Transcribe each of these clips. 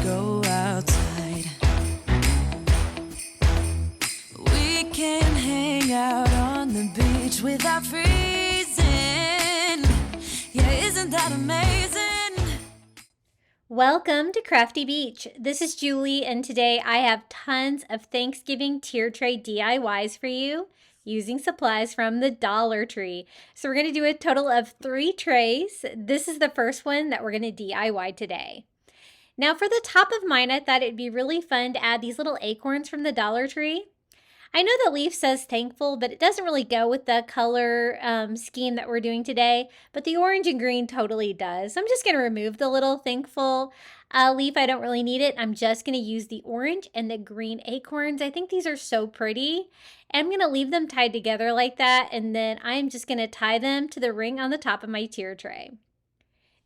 go outside. We can hang out on the beach without freezing. Yeah, isn't that amazing? Welcome to Crafty Beach. This is Julie, and today I have tons of Thanksgiving tier tray DIYs for you using supplies from the Dollar Tree. So we're going to do a total of 3 trays. This is the first one that we're going to DIY today. Now for the top of mine, I thought it'd be really fun to add these little acorns from the Dollar Tree. I know the leaf says thankful, but it doesn't really go with the color scheme that we're doing today, but the orange and green totally does. So I'm just going to remove the little thankful leaf. I don't really need it. I'm just going to use the orange and the green acorns. I think these are so pretty. And I'm going to leave them tied together like that, and then I'm just going to tie them to the ring on the top of my tier tray.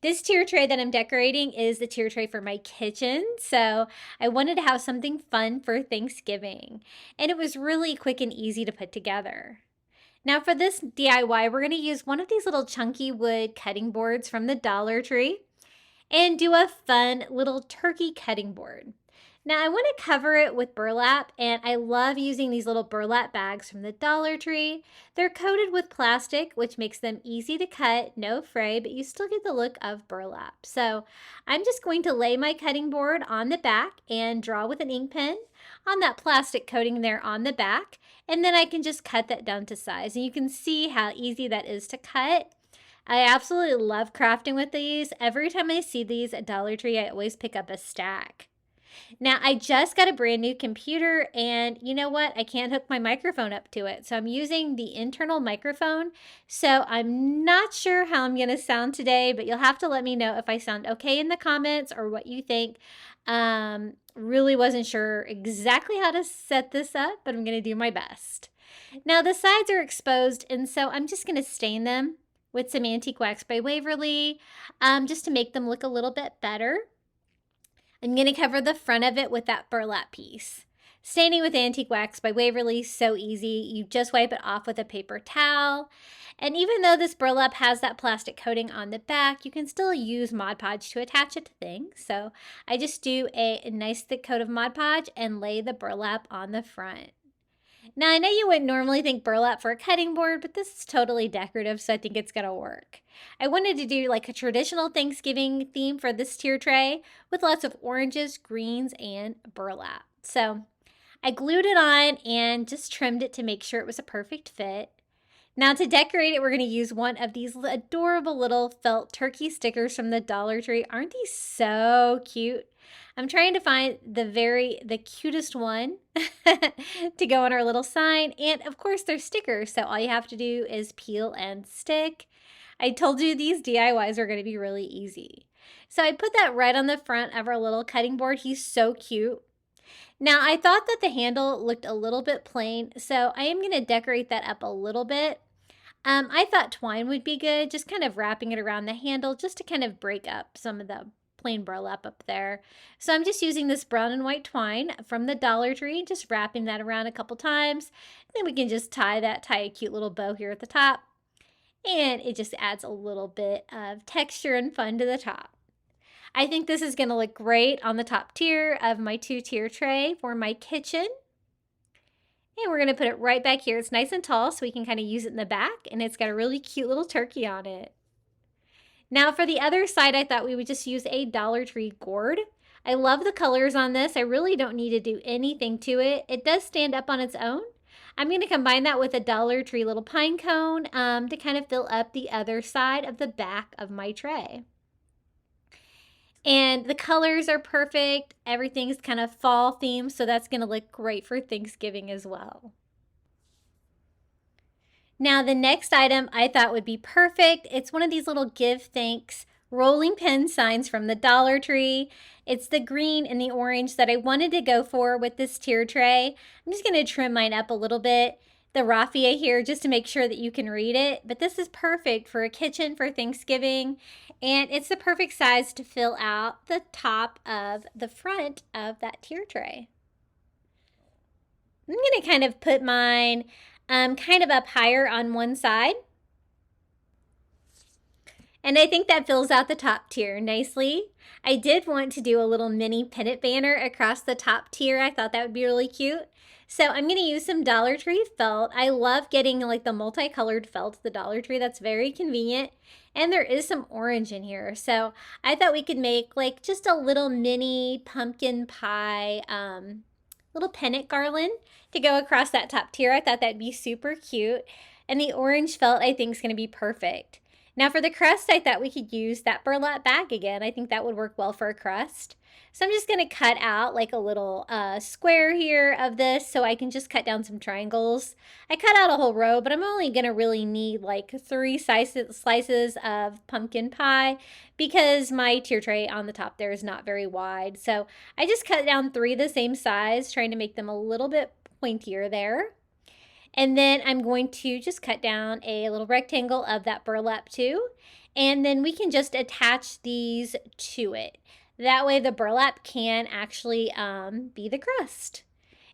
This tier tray that I'm decorating is the tier tray for my kitchen, so I wanted to have something fun for Thanksgiving, and it was really quick and easy to put together. Now for this DIY, we're going to use one of these little chunky wood cutting boards from the Dollar Tree and do a fun little turkey cutting board. Now I want to cover it with burlap, and I love using these little burlap bags from the Dollar Tree. They're coated with plastic, which makes them easy to cut, no fray, but you still get the look of burlap. So I'm just going to lay my cutting board on the back and draw with an ink pen on that plastic coating there on the back, and then I can just cut that down to size. And you can see how easy that is to cut. I absolutely love crafting with these. Every time I see these at Dollar Tree, I always pick up a stack. Now, I just got a brand new computer, and you know what? I can't hook my microphone up to it. So I'm using the internal microphone. So I'm not sure how I'm going to sound today, but you'll have to let me know if I sound okay in the comments or what you think. Really wasn't sure exactly how to set this up, but I'm going to do my best. Now, the sides are exposed, and so I'm just going to stain them with some Antique Wax by Waverly, just to make them look a little bit better. I'm going to cover the front of it with that burlap piece. Staining with Antique Wax by Waverly, so easy. You just wipe it off with a paper towel. And even though this burlap has that plastic coating on the back, you can still use Mod Podge to attach it to things. So I just do a nice thick coat of Mod Podge and lay the burlap on the front. Now, I know you wouldn't normally think burlap for a cutting board, but this is totally decorative, so I think it's going to work. I wanted to do like a traditional Thanksgiving theme for this tier tray with lots of oranges, greens, and burlap. So I glued it on and just trimmed it to make sure it was a perfect fit. Now to decorate it, we're going to use one of these adorable little felt turkey stickers from the Dollar Tree. Aren't these so cute? I'm trying to find the cutest one to go on our little sign. And of course they're stickers, so all you have to do is peel and stick. I told you these DIYs are going to be really easy. So I put that right on the front of our little cutting board. He's so cute. Now I thought that the handle looked a little bit plain, so I am going to decorate that up a little bit. I thought twine would be good, just kind of wrapping it around the handle just to kind of break up some of the plain burlap up there. So I'm just using this brown and white twine from the Dollar Tree, just wrapping that around a couple times. Then we can just tie a cute little bow here at the top. And it just adds a little bit of texture and fun to the top. I think this is going to look great on the top tier of my 2-tier tray for my kitchen. And we're going to put it right back here. It's nice and tall, so we can kind of use it in the back, and it's got a really cute little turkey on it. Now for the other side, I thought we would just use a Dollar Tree gourd. I love the colors on this. I really don't need to do anything to it. It does stand up on its own. I'm going to combine that with a Dollar Tree little pine cone to kind of fill up the other side of the back of my tray. And the colors are perfect. Everything's kind of fall themed, so that's going to look great for Thanksgiving as well. Now the next item I thought would be perfect. It's one of these little give thanks rolling pin signs from the Dollar Tree. It's the green and the orange that I wanted to go for with this tier tray. I'm just going to trim mine up a little bit, the raffia here, just to make sure that you can read it. But this is perfect for a kitchen for Thanksgiving, and it's the perfect size to fill out the top of the front of that tier tray. I'm going to kind of put mine kind of up higher on one side. And I think that fills out the top tier nicely. I did want to do a little mini pennant banner across the top tier. I thought that would be really cute. So I'm going to use some Dollar Tree felt. I love getting like the multicolored felt at the Dollar Tree. That's very convenient. And there is some orange in here. So I thought we could make like just a little mini pumpkin pie little pennant garland to go across that top tier. I thought that'd be super cute. And the orange felt I think is going to be perfect. Now for the crust, I thought we could use that burlap bag again. I think that would work well for a crust. So I'm just going to cut out like a little square here of this so I can just cut down some triangles. I cut out a whole row, but I'm only going to really need like 3 slices of pumpkin pie because my tier tray on the top there is not very wide. So I just cut down 3 the same size, trying to make them a little bit pointier there. And then I'm going to just cut down a little rectangle of that burlap too. And then we can just attach these to it. That way the burlap can actually be the crust.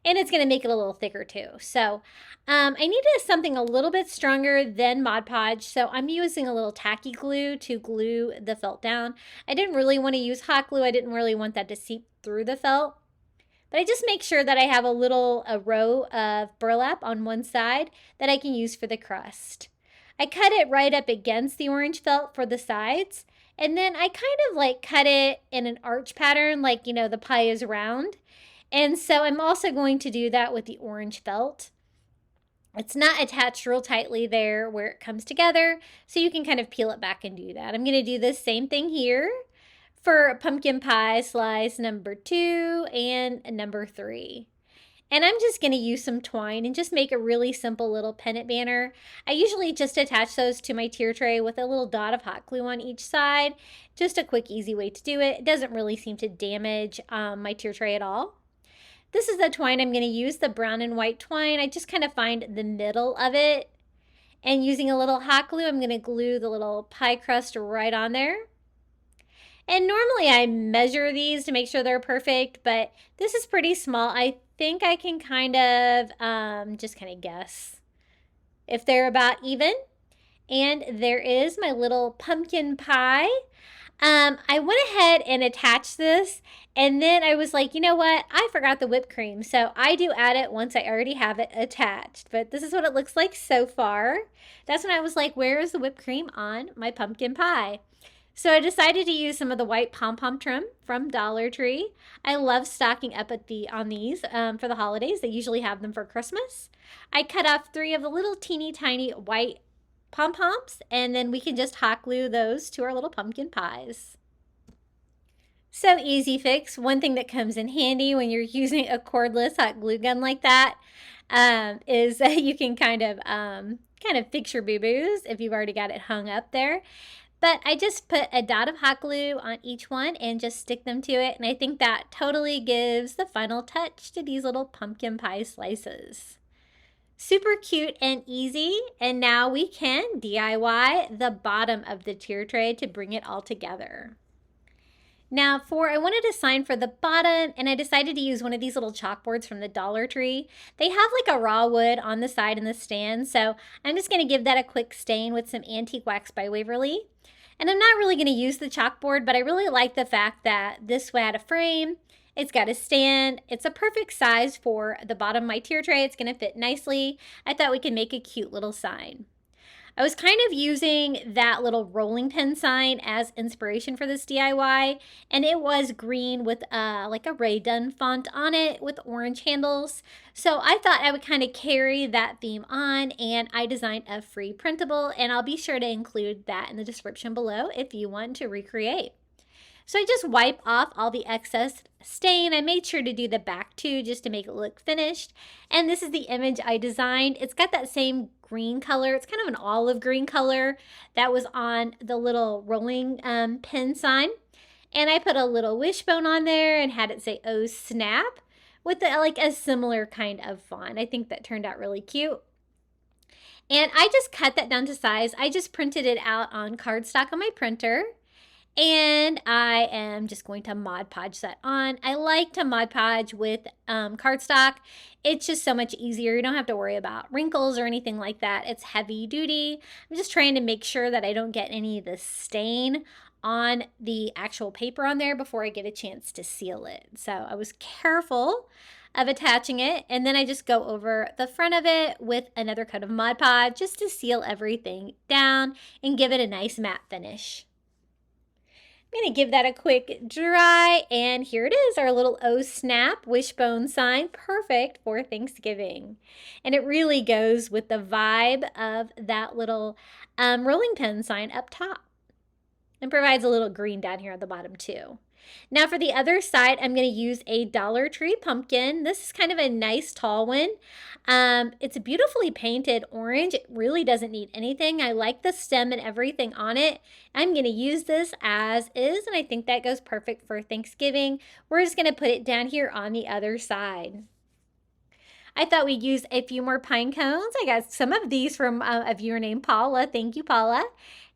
And it's going to make it a little thicker too. So I needed something a little bit stronger than Mod Podge. So I'm using a little tacky glue to glue the felt down. I didn't really want to use hot glue. I didn't really want that to seep through the felt. But I just make sure that I have a row of burlap on one side that I can use for the crust. I cut it right up against the orange felt for the sides. And then I kind of like cut it in an arch pattern, like, you know, the pie is round. And so I'm also going to do that with the orange felt. It's not attached real tightly there where it comes together, so you can kind of peel it back and do that. I'm going to do the same thing here for pumpkin pie slice number 2 and number 3. And I'm just going to use some twine and just make a really simple little pennant banner. I usually just attach those to my tier tray with a little dot of hot glue on each side. Just a quick, easy way to do it. It doesn't really seem to damage my tier tray at all. This is the twine I'm going to use, the brown and white twine. I just kind of find the middle of it. And using a little hot glue, I'm going to glue the little pie crust right on there. And normally I measure these to make sure they're perfect, but this is pretty small. I think I can kind of just kind of guess if they're about even. And there is my little pumpkin pie. I went ahead and attached this, and then I was like, you know what? I forgot the whipped cream. So I do add it once I already have it attached. But this is what it looks like so far. That's when I was like, where is the whipped cream on my pumpkin pie? So I decided to use some of the white pom-pom trim from Dollar Tree. I love stocking up on these for the holidays. They usually have them for Christmas. I cut off 3 of the little teeny tiny white pom-poms, and then we can just hot glue those to our little pumpkin pies. So easy fix. One thing that comes in handy when you're using a cordless hot glue gun like that is you can kind of fix your boo-boos if you've already got it hung up there. But I just put a dot of hot glue on each one and just stick them to it. And I think that totally gives the final touch to these little pumpkin pie slices. Super cute and easy. And now we can DIY the bottom of the tier tray to bring it all together. Now I wanted a sign for the bottom, and I decided to use one of these little chalkboards from the Dollar Tree. They have like a raw wood on the side in the stand, so I'm just going to give that a quick stain with some Antique Wax by Waverly. And I'm not really going to use the chalkboard, but I really like the fact that this had a frame. It's got a stand. It's a perfect size for the bottom of my tier tray. It's going to fit nicely. I thought we could make a cute little sign. I was kind of using that little rolling pin sign as inspiration for this DIY, and it was green with like a Ray Dunn font on it with orange handles. So I thought I would kind of carry that theme on, and I designed a free printable, and I'll be sure to include that in the description below if you want to recreate. So I just wipe off all the excess stain. I made sure to do the back too just to make it look finished. And this is the image I designed. It's got that same green color. It's kind of an olive green color that was on the little rolling pin sign. And I put a little wishbone on there and had it say, "Oh snap," with like a similar kind of font. I think that turned out really cute. And I just cut that down to size. I just printed it out on cardstock on my printer. And I am just going to Mod Podge that on. I like to Mod Podge with cardstock. It's just so much easier. You don't have to worry about wrinkles or anything like that. It's heavy duty. I'm just trying to make sure that I don't get any of the stain on the actual paper on there before I get a chance to seal it. So I was careful of attaching it, and then I just go over the front of it with another coat of Mod Podge just to seal everything down and give it a nice matte finish. I'm going to give that a quick dry, and here it is, our little O Snap wishbone sign, perfect for Thanksgiving. And it really goes with the vibe of that little rolling pin sign up top, and provides a little green down here at the bottom too. Now for the other side, I'm going to use a Dollar Tree pumpkin. This is kind of a nice tall one. It's a beautifully painted orange. It really doesn't need anything. I like the stem and everything on it. I'm going to use this as is, and I think that goes perfect for Thanksgiving. We're just going to put it down here on the other side. I thought we'd use a few more pine cones. I got some of these from a viewer named Paula. Thank you, Paula.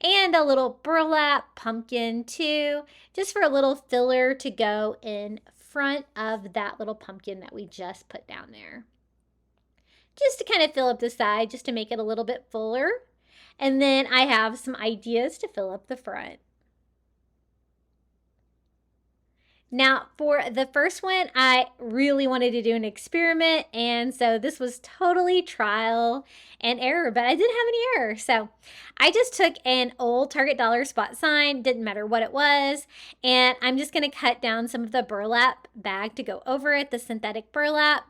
And a little burlap pumpkin too, just for a little filler to go in front of that little pumpkin that we just put down there. Just to kind of fill up the side, just to make it a little bit fuller. And then I have some ideas to fill up the front. Now, for the first one, I really wanted to do an experiment, and so this was totally trial and error, but I didn't have any error. So I just took an old Target dollar spot sign, didn't matter what it was, and I'm just going to cut down some of the burlap bag to go over it, the synthetic burlap.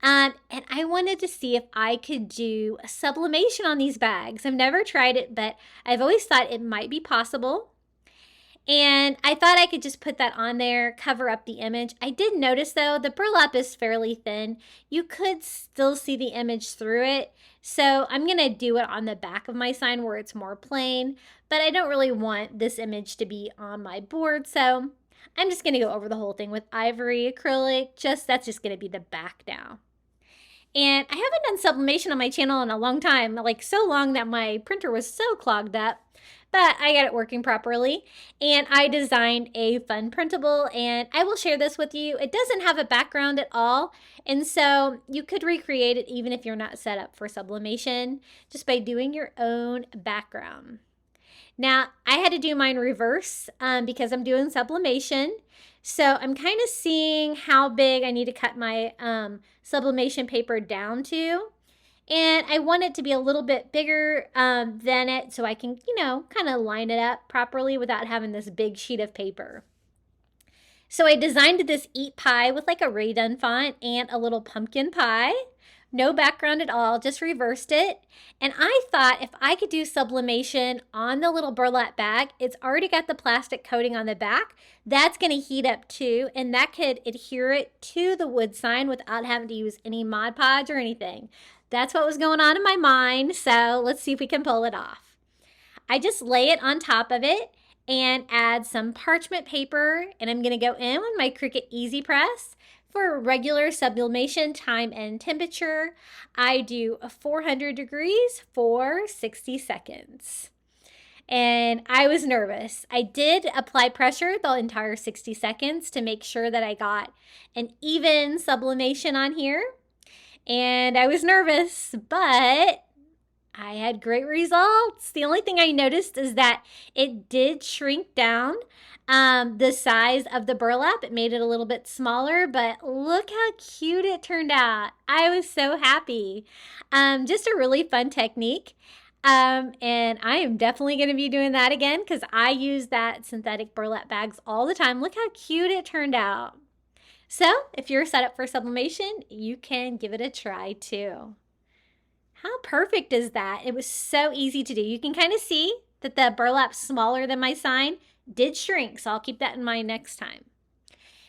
And I wanted to see if I could do a sublimation on these bags. I've never tried it, but I've always thought it might be possible. And I thought I could just put that on there, cover up the image. I did notice though, the burlap is fairly thin. You could still see the image through it. So I'm gonna do it on the back of my sign where it's more plain, but I don't really want this image to be on my board. So I'm just gonna go over the whole thing with ivory acrylic. That's just gonna be the back now. And I haven't done sublimation on my channel in a long time, like so long that my printer was so clogged up. But I got it working properly, and I designed a fun printable, and I will share this with you. It doesn't have a background at all, and so you could recreate it even if you're not set up for sublimation just by doing your own background. Now, I had to do mine reverse because I'm doing sublimation. So I'm kind of seeing how big I need to cut my sublimation paper down to. And I want it to be a little bit bigger than it so I can, kind of line it up properly without having this big sheet of paper. So I designed this Eat Pie with like a Ray Dunn font and a little pumpkin pie. No background at all, just reversed it. And I thought if I could do sublimation on the little burlap bag, it's already got the plastic coating on the back. That's going to heat up too, and that could adhere it to the wood sign without having to use any Mod Podge or anything. That's what was going on in my mind, so let's see if we can pull it off. I just lay it on top of it and add some parchment paper, and I'm going to go in with my Cricut Easy Press. For regular sublimation time and temperature, I do 400 degrees for 60 seconds. And I was nervous. I did apply pressure the entire 60 seconds to make sure that I got an even sublimation on here. And I was nervous, but I had great results. The only thing I noticed is that it did shrink down the size of the burlap. It made it a little bit smaller, but look how cute it turned out. I was so happy. Just a really fun technique. And I am definitely going to be doing that again because I use that synthetic burlap bags all the time. Look how cute it turned out. So if you're set up for sublimation, you can give it a try too. How perfect is that? It was so easy to do. You can kind of see that the burlap's smaller than my sign. Did shrink, so I'll keep that in mind next time.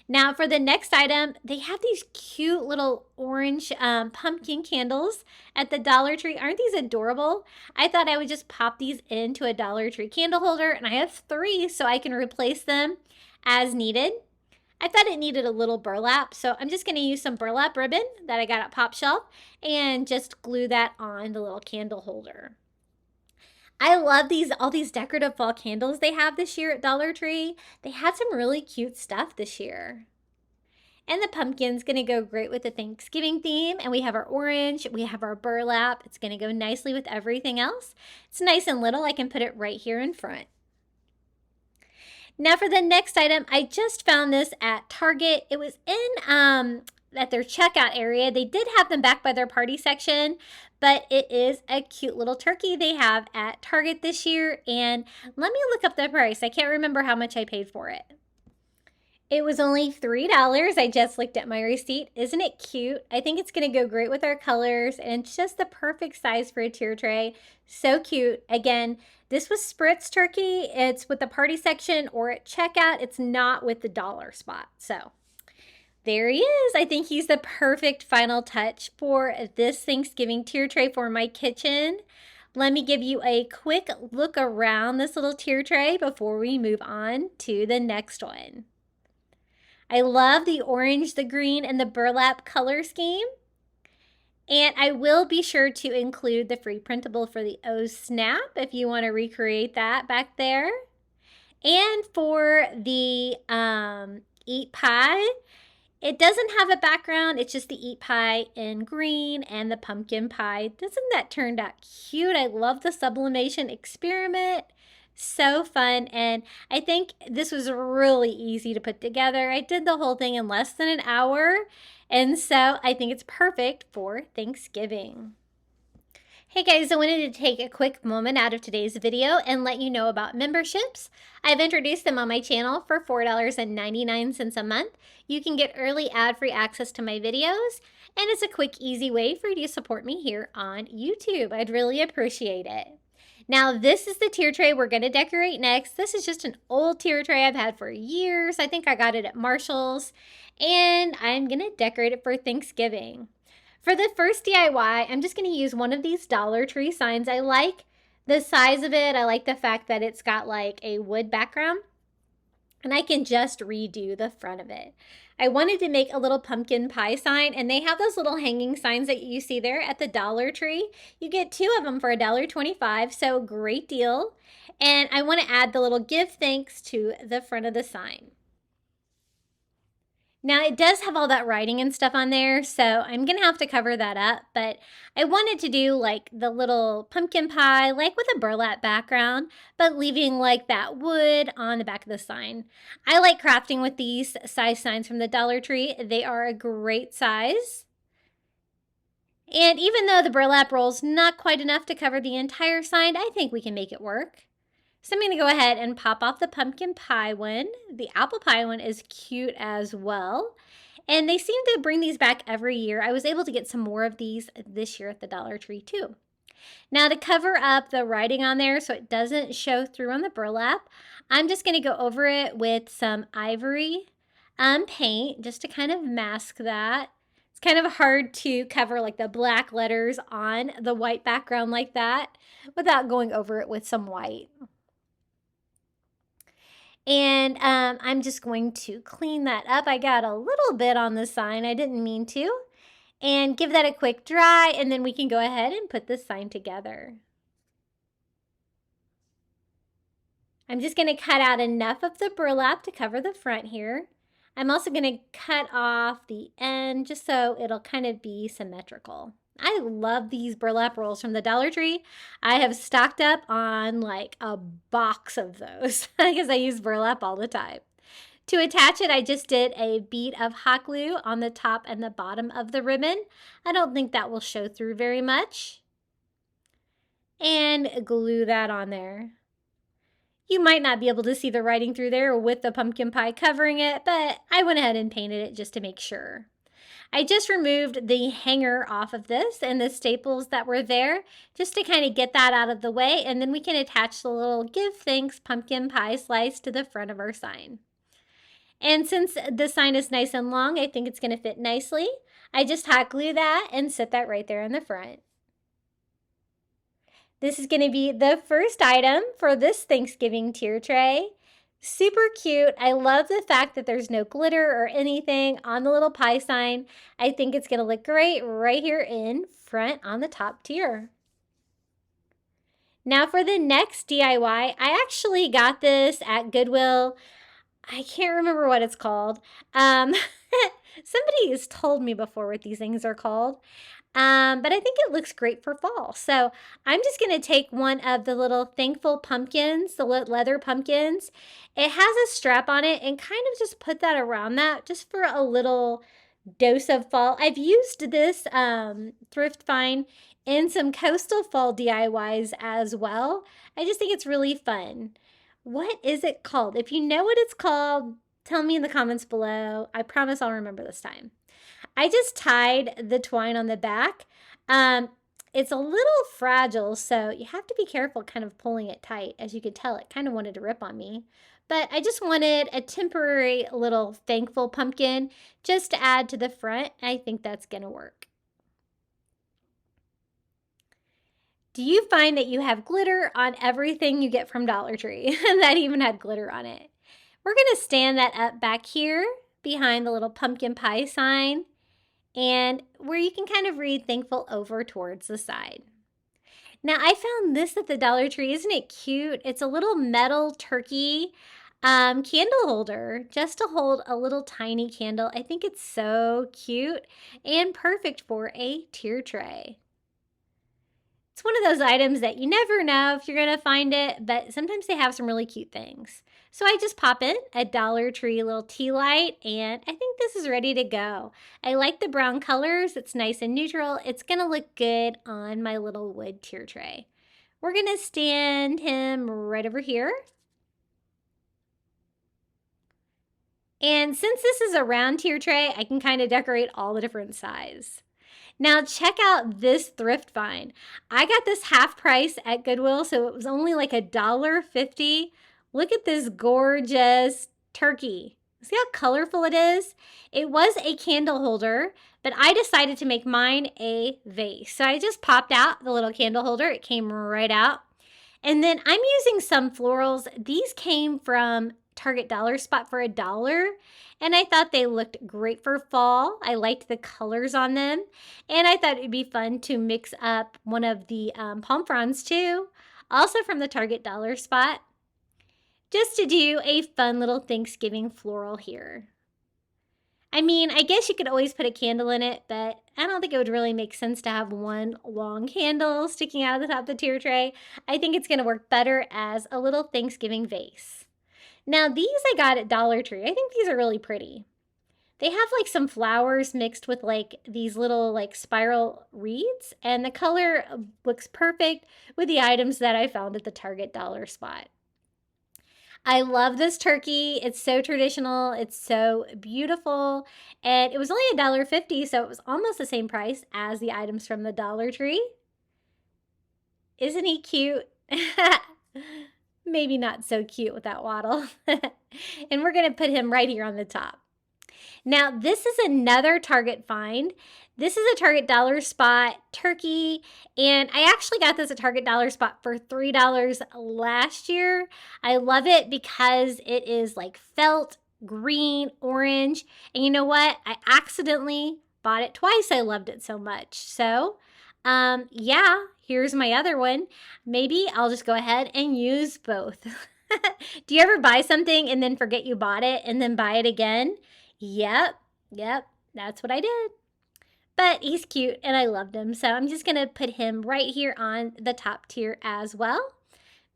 Now for the next item, they have these cute little orange pumpkin candles at the Dollar Tree. Aren't these adorable? I thought I would just pop these into a Dollar Tree candle holder, and I have 3 so I can replace them as needed. I thought it needed a little burlap, so I'm just going to use some burlap ribbon that I got at Pop Shelf and just glue that on the little candle holder. I love all these decorative fall candles they have this year at Dollar Tree. They had some really cute stuff this year. And the pumpkin's gonna go great with the Thanksgiving theme. And we have our orange, we have our burlap. It's gonna go nicely with everything else. It's nice and little. I can put it right here in front. Now for the next item, I just found this at Target. It was in at their checkout area. They did have them back by their party section, but it is a cute little turkey they have at Target this year. And let me look up the price. I can't remember how much I paid for it. It was only $3. I just looked at my receipt. Isn't it cute? I think it's going to go great with our colors, and it's just the perfect size for a tier tray. So cute. Again, this was Spritz turkey. It's with the party section or at checkout. It's not with the dollar spot. So there he is. I think he's the perfect final touch for this Thanksgiving tier tray for my kitchen. Let me give you a quick look around this little tier tray before we move on to the next one. I love the orange, the green, and the burlap color scheme. And I will be sure to include the free printable for the O Snap if you want to recreate that back there. And for the Eat Pie, it doesn't have a background. It's just the Eat Pie in green and the pumpkin pie. Doesn't that turn out cute? I love the Sublimation experiment. So fun, and I think this was really easy to put together. I did the whole thing in less than an hour, and so I think it's perfect for Thanksgiving. Hey guys, I wanted to take a quick moment out of today's video and let you know about memberships. I've introduced them on my channel for $4.99 a month. You can get early ad-free access to my videos, and it's a quick, easy way for you to support me here on YouTube. I'd really appreciate it. Now, this is the tier tray we're going to decorate next. This is just an old tier tray I've had for years. I think I got it at Marshall's, and I'm going to decorate it for Thanksgiving. For the first DIY, I'm just going to use one of these Dollar Tree signs. I like the size of it. I like the fact that it's got like a wood background, and I can just redo the front of it. I wanted to make a little pumpkin pie sign, and they have those little hanging signs that you see there at the Dollar Tree. You get 2 of them for $1.25, so great deal. And I want to add the little give thanks to the front of the sign. Now, it does have all that writing and stuff on there, so I'm going to have to cover that up, but I wanted to do like the little pumpkin pie, like with a burlap background, but leaving like that wood on the back of the sign. I like crafting with these size signs from the Dollar Tree. They are a great size. And even though the burlap roll's not quite enough to cover the entire sign, I think we can make it work. So I'm going to go ahead and pop off the pumpkin pie one. The apple pie one is cute as well. And they seem to bring these back every year. I was able to get some more of these this year at the Dollar Tree too. Now to cover up the writing on there so it doesn't show through on the burlap, I'm just going to go over it with some ivory paint just to kind of mask that. It's kind of hard to cover like the black letters on the white background like that without going over it with some white. And I'm just going to clean that up. I got a little bit on the sign. I didn't mean to. And give that a quick dry, and then we can go ahead and put this sign together. I'm just going to cut out enough of the burlap to cover the front here. I'm also going to cut off the end just so it'll kind of be symmetrical. I love these burlap rolls from the Dollar Tree. I have stocked up on like a box of those because I use burlap all the time. To attach it, I just did a bead of hot glue on the top and the bottom of the ribbon. I don't think that will show through very much. And glue that on there. You might not be able to see the writing through there with the pumpkin pie covering it, but I went ahead and painted it just to make sure. I just removed the hanger off of this and the staples that were there just to kind of get that out of the way, and then we can attach the little give thanks pumpkin pie slice to the front of our sign. And since the sign is nice and long, I think it's going to fit nicely. I just hot glue that and set that right there in the front. This is going to be the first item for this Thanksgiving tier tray. Super cute. I love the fact that there's no glitter or anything on the little pie sign. I think it's going to look great right here in front on the top tier. Now for the next DIY, I actually got this at Goodwill. I can't remember what it's called. Um, somebody has told me before what these things are called. But I think it looks great for fall. So I'm just going to take one of the little thankful pumpkins, the leather pumpkins. It has a strap on it and kind of just put that around that just for a little dose of fall. I've used this thrift find in some coastal fall DIYs as well. I just think it's really fun. What is it called? If you know what it's called, tell me in the comments below. I promise I'll remember this time. I just tied the twine on the back. It's a little fragile, so you have to be careful kind of pulling it tight. As you could tell, it kind of wanted to rip on me. But I just wanted a temporary little thankful pumpkin just to add to the front. I think that's going to work. Do you find that you have glitter on everything you get from Dollar Tree? That even had glitter on it. We're going to stand that up back here behind the little pumpkin pie sign, and where you can kind of read thankful over towards the side. Now I found this at the Dollar Tree. Isn't it cute? It's a little metal turkey candle holder just to hold a little tiny candle. I think it's so cute and perfect for a tier tray. It's one of those items that you never know if you're going to find it, but sometimes they have some really cute things. So I just pop in a Dollar Tree little tea light, and I think this is ready to go. I like the brown colors. It's nice and neutral. It's going to look good on my little wood tier tray. We're going to stand him right over here. And since this is a round tier tray, I can kind of decorate all the different sizes. Now check out this thrift find. I got this half price at Goodwill, so it was only like $1.50. Look at this gorgeous turkey. See how colorful it is? It was a candle holder, but I decided to make mine a vase. So I just popped out the little candle holder. It came right out. And then I'm using some florals. These came from Target Dollar Spot for $1. And I thought they looked great for fall. I liked the colors on them. And I thought it'd be fun to mix up one of the palm fronds too. Also from the Target Dollar Spot. Just to do a fun little Thanksgiving floral here. I mean, I guess you could always put a candle in it, but I don't think it would really make sense to have one long candle sticking out of the top of the tier tray. I think it's going to work better as a little Thanksgiving vase. Now these I got at Dollar Tree. I think these are really pretty. They have like some flowers mixed with like these little like spiral reeds, and the color looks perfect with the items that I found at the Target Dollar Spot. I love this turkey. It's so traditional. It's so beautiful. And it was only $1.50, so it was almost the same price as the items from the Dollar Tree. Isn't he cute? Maybe not so cute with that waddle. And we're going to put him right here on the top. Now, this is another Target find. This is a Target Dollar Spot turkey, and I actually got this at Target Dollar Spot for $3 last year. I love it because it is like felt, green, orange, and you know what? I accidentally bought it twice. I loved it so much. So, yeah, here's my other one. Maybe I'll just go ahead and use both. Do you ever buy something and then forget you bought it and then buy it again? Yep, that's what I did. But he's cute and I loved him, so I'm just going to put him right here on the top tier as well.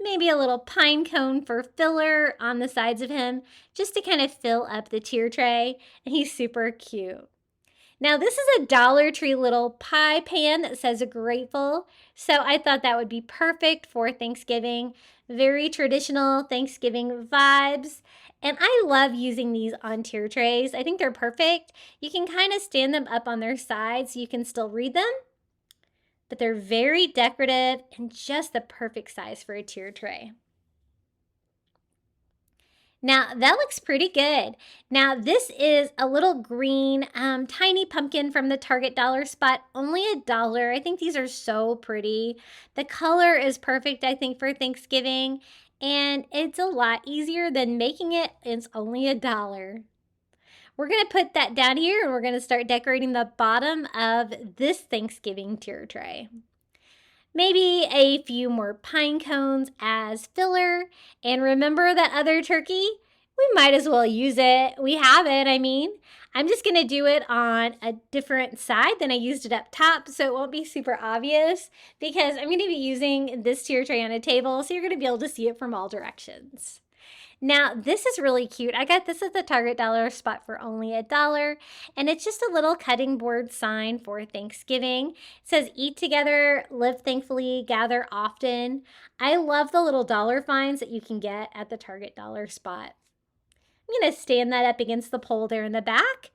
Maybe a little pine cone for filler on the sides of him, just to kind of fill up the tier tray, and he's super cute. Now this is a Dollar Tree little pie pan that says grateful, so I thought that would be perfect for Thanksgiving. Very traditional Thanksgiving vibes. And I love using these on tier trays. I think they're perfect. You can kind of stand them up on their sides so you can still read them. But they're very decorative and just the perfect size for a tier tray. Now that looks pretty good. Now this is a little green tiny pumpkin from the Target Dollar Spot, only $1. I think these are so pretty. The color is perfect, I think, for Thanksgiving, and it's a lot easier than making it. It's only $1. We're gonna put that down here, and we're gonna start decorating the bottom of this Thanksgiving tier tray. Maybe a few more pine cones as filler. And remember that other turkey? We might as well use it. We have it, I mean. I'm just going to do it on a different side than I used it up top, so it won't be super obvious because I'm going to be using this tier tray on a table, so you're going to be able to see it from all directions. Now, this is really cute. I got this at the Target dollar spot for only $1, and it's just a little cutting board sign for Thanksgiving. It says, eat together, live thankfully, gather often. I love the little dollar finds that you can get at the Target dollar spot. I'm going to stand that up against the pole there in the back.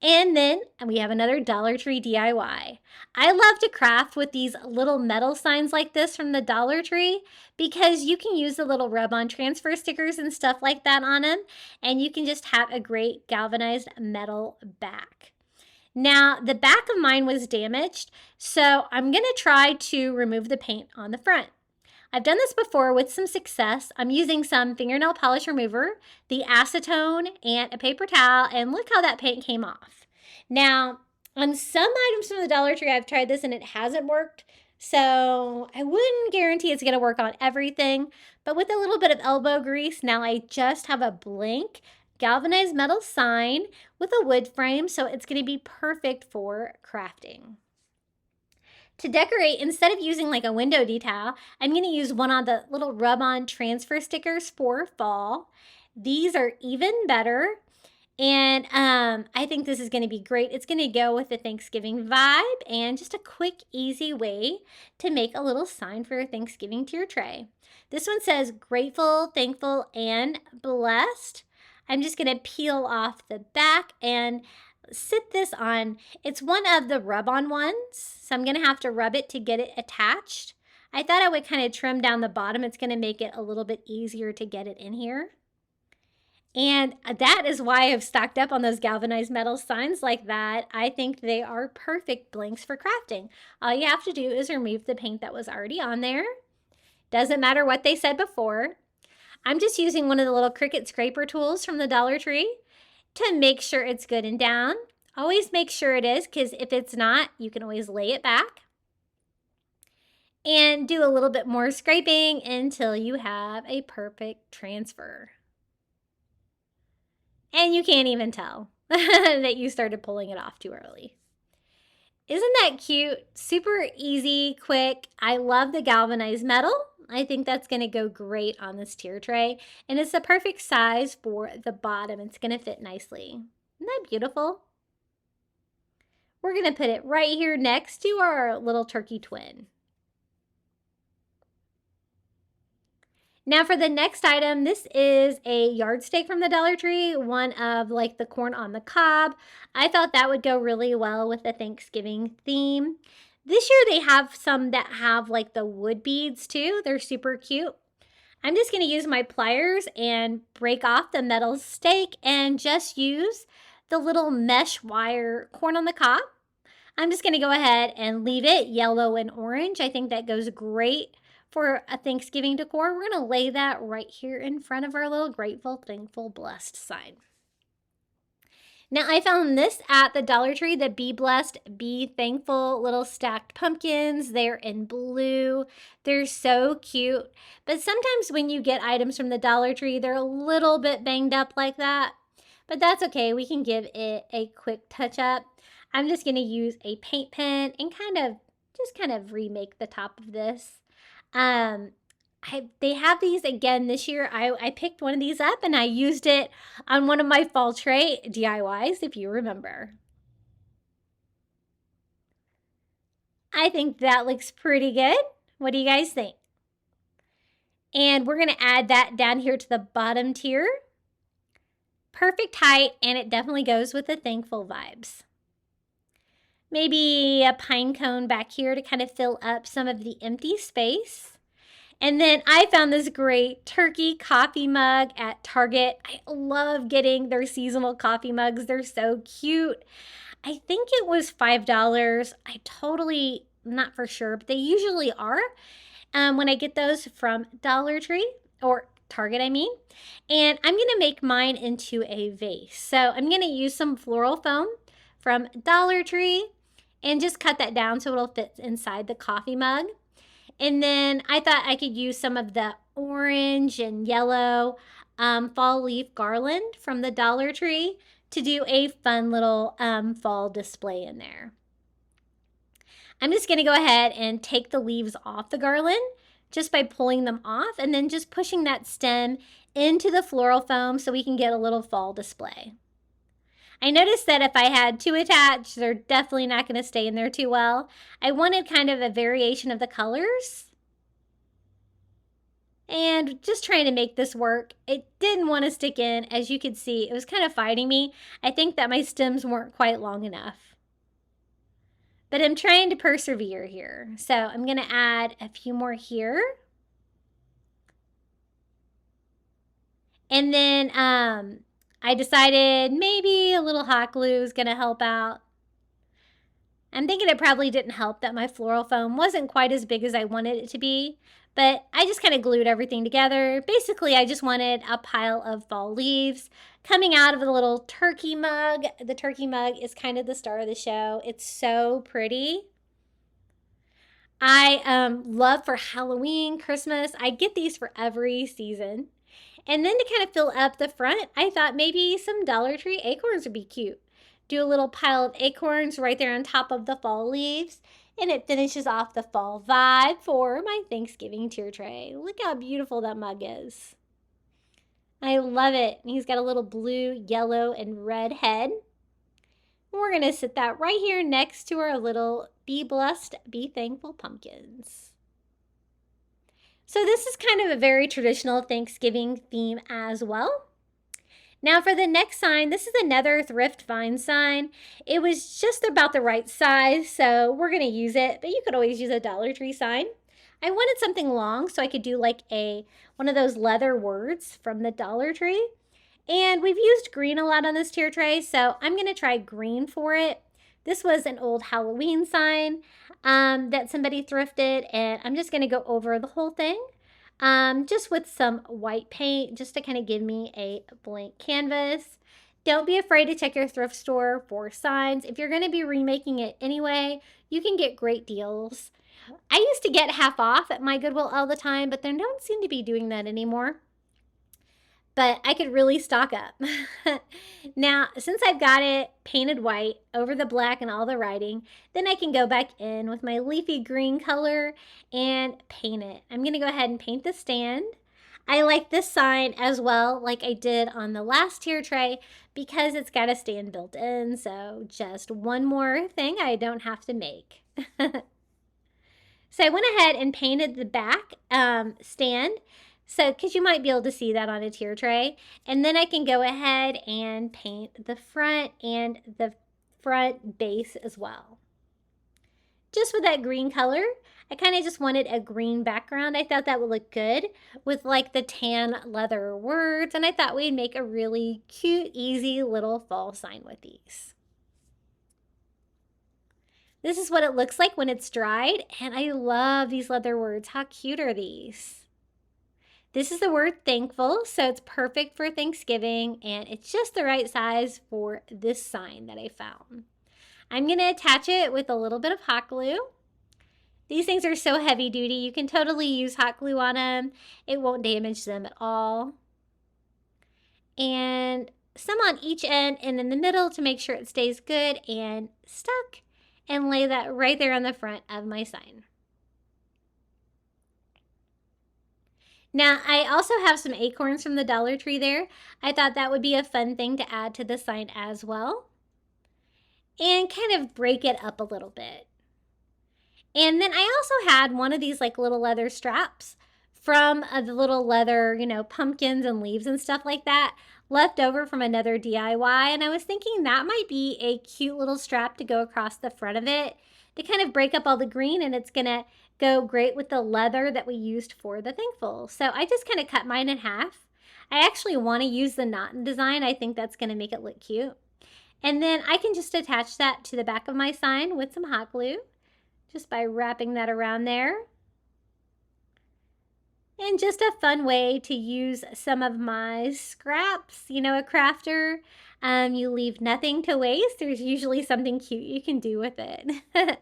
And then we have another Dollar Tree DIY. I love to craft with these little metal signs like this from the Dollar Tree because you can use the little rub-on transfer stickers and stuff like that on them, and you can just have a great galvanized metal back. Now, the back of mine was damaged, so I'm going to try to remove the paint on the front. I've done this before with some success. I'm using some fingernail polish remover, the acetone, and a paper towel, and look how that paint came off. Now, on some items from the Dollar Tree, I've tried this and it hasn't worked, so I wouldn't guarantee it's going to work on everything, but with a little bit of elbow grease, now I just have a blank galvanized metal sign with a wood frame, so it's going to be perfect for crafting. To decorate, instead of using like a window decal, I'm going to use one of the little rub-on transfer stickers for fall. These are even better, and I think this is going to be great. It's going to go with the Thanksgiving vibe and just a quick, easy way to make a little sign for your Thanksgiving tier tray. This one says grateful, thankful, and blessed. I'm just going to peel off the back and sit this on. It's one of the rub-on ones, so I'm going to have to rub it to get it attached. I thought I would kind of trim down the bottom. It's going to make it a little bit easier to get it in here. And that is why I've stocked up on those galvanized metal signs like that. I think they are perfect blanks for crafting. All you have to do is remove the paint that was already on there. Doesn't matter what they said before. I'm just using one of the little Cricut scraper tools from the Dollar Tree to make sure it's good and down. Always make sure it is, because if it's not, you can always lay it back. And do a little bit more scraping until you have a perfect transfer. And you can't even tell that you started pulling it off too early. Isn't that cute? Super easy, quick. I love the galvanized metal. I think that's going to go great on this tier tray. And it's the perfect size for the bottom. It's going to fit nicely. Isn't that beautiful? We're going to put it right here next to our little turkey twin. Now for the next item, this is a yardstick from the Dollar Tree, one of like the corn on the cob. I thought that would go really well with the Thanksgiving theme. This year they have some that have like the wood beads too. They're super cute. I'm just going to use my pliers and break off the metal stake and just use the little mesh wire corn on the cob. I'm just going to go ahead and leave it yellow and orange. I think that goes great for a Thanksgiving decor. We're going to lay that right here in front of our little grateful, thankful, blessed sign. Now, I found this at the Dollar Tree, the Be Blessed, Be Thankful little stacked pumpkins. They're in blue. They're so cute. But sometimes when you get items from the Dollar Tree, they're a little bit banged up like that. But that's okay. We can give it a quick touch up. I'm just going to use a paint pen and kind of remake the top of this. They have these again this year. I picked one of these up and I used it on one of my fall tray DIYs, if you remember. I think that looks pretty good. What do you guys think? And we're going to add that down here to the bottom tier. Perfect height, and it definitely goes with the thankful vibes. Maybe a pine cone back here to kind of fill up some of the empty space. And then I found this great turkey coffee mug at Target. I love getting their seasonal coffee mugs. They're so cute. I think it was $5. I totally, not for sure, but they usually are when I get those from Dollar Tree, or Target, I mean. And I'm going to make mine into a vase. So I'm going to use some floral foam from Dollar Tree and just cut that down so it'll fit inside the coffee mug. And then I thought I could use some of the orange and yellow fall leaf garland from the Dollar Tree to do a fun little fall display in there. I'm just going to go ahead and take the leaves off the garland just by pulling them off and then just pushing that stem into the floral foam so we can get a little fall display. I noticed that if I had two attached, they're definitely not going to stay in there too well. I wanted kind of a variation of the colors. And just trying to make this work. It didn't want to stick in. As you could see, it was kind of fighting me. I think that my stems weren't quite long enough. But I'm trying to persevere here. So I'm going to add a few more here. And then I decided maybe a little hot glue is going to help out. I'm thinking it probably didn't help that my floral foam wasn't quite as big as I wanted it to be. But I just kind of glued everything together. Basically, I just wanted a pile of fall leaves coming out of the little turkey mug. The turkey mug is kind of the star of the show. It's so pretty. I love for Halloween, Christmas. I get these for every season. And then to kind of fill up the front, I thought maybe some Dollar Tree acorns would be cute. Do a little pile of acorns right there on top of the fall leaves. And it finishes off the fall vibe for my Thanksgiving tier tray. Look how beautiful that mug is. I love it. He's got a little blue, yellow, and red head. We're going to sit that right here next to our little Be Blessed, Be Thankful pumpkins. So this is kind of a very traditional Thanksgiving theme as well. Now for the next sign, this is another thrift vine sign. It was just about the right size, so we're going to use it, but you could always use a Dollar Tree sign. I wanted something long so I could do like one of those leather words from the Dollar Tree. And we've used green a lot on this tier tray, so I'm going to try green for it. This was an old Halloween sign that somebody thrifted, and I'm just going to go over the whole thing. Just with some white paint, just to kind of give me a blank canvas. Don't be afraid to check your thrift store for signs. If you're going to be remaking it anyway, you can get great deals. I used to get half off at my Goodwill all the time, but they don't seem to be doing that anymore. But I could really stock up. Now, since I've got it painted white over the black and all the writing, then I can go back in with my leafy green color and paint it. I'm going to go ahead and paint the stand. I like this sign as well, like I did on the last tier tray, because it's got a stand built in. So just one more thing I don't have to make. So I went ahead and painted the back stand. So, because you might be able to see that on a tier tray. And then I can go ahead and paint the front and the front base as well. Just with that green color, I kind of just wanted a green background. I thought that would look good with like the tan leather words. And I thought we'd make a really cute, easy little fall sign with these. This is what it looks like when it's dried. And I love these leather words. How cute are these? This is the word thankful, so it's perfect for Thanksgiving, and it's just the right size for this sign that I found. I'm going to attach it with a little bit of hot glue. These things are so heavy duty, you can totally use hot glue on them. It won't damage them at all. And some on each end and in the middle to make sure it stays good and stuck, and lay that right there on the front of my sign. Now, I also have some acorns from the Dollar Tree there. I thought that would be a fun thing to add to the sign as well. And kind of break it up a little bit. And then I also had one of these like little leather straps from the little leather, pumpkins and leaves and stuff like that left over from another DIY. And I was thinking that might be a cute little strap to go across the front of it to kind of break up all the green, and it's going to go great with the leather that we used for the thankful. So I just kind of cut mine in half. I actually want to use the knot design. I think that's going to make it look cute. And then I can just attach that to the back of my sign with some hot glue, just by wrapping that around there. And just a fun way to use some of my scraps. A crafter, you leave nothing to waste. There's usually something cute you can do with it.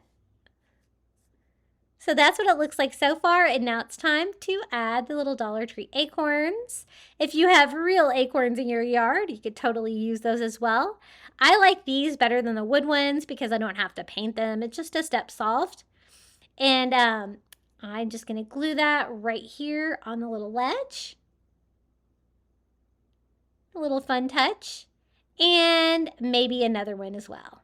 So that's what it looks like so far, and now it's time to add the little Dollar Tree acorns. If you have real acorns in your yard, you could totally use those as well. I like these better than the wood ones because I don't have to paint them. It's just a step solved. And I'm just going to glue that right here on the little ledge. A little fun touch. And maybe another one as well.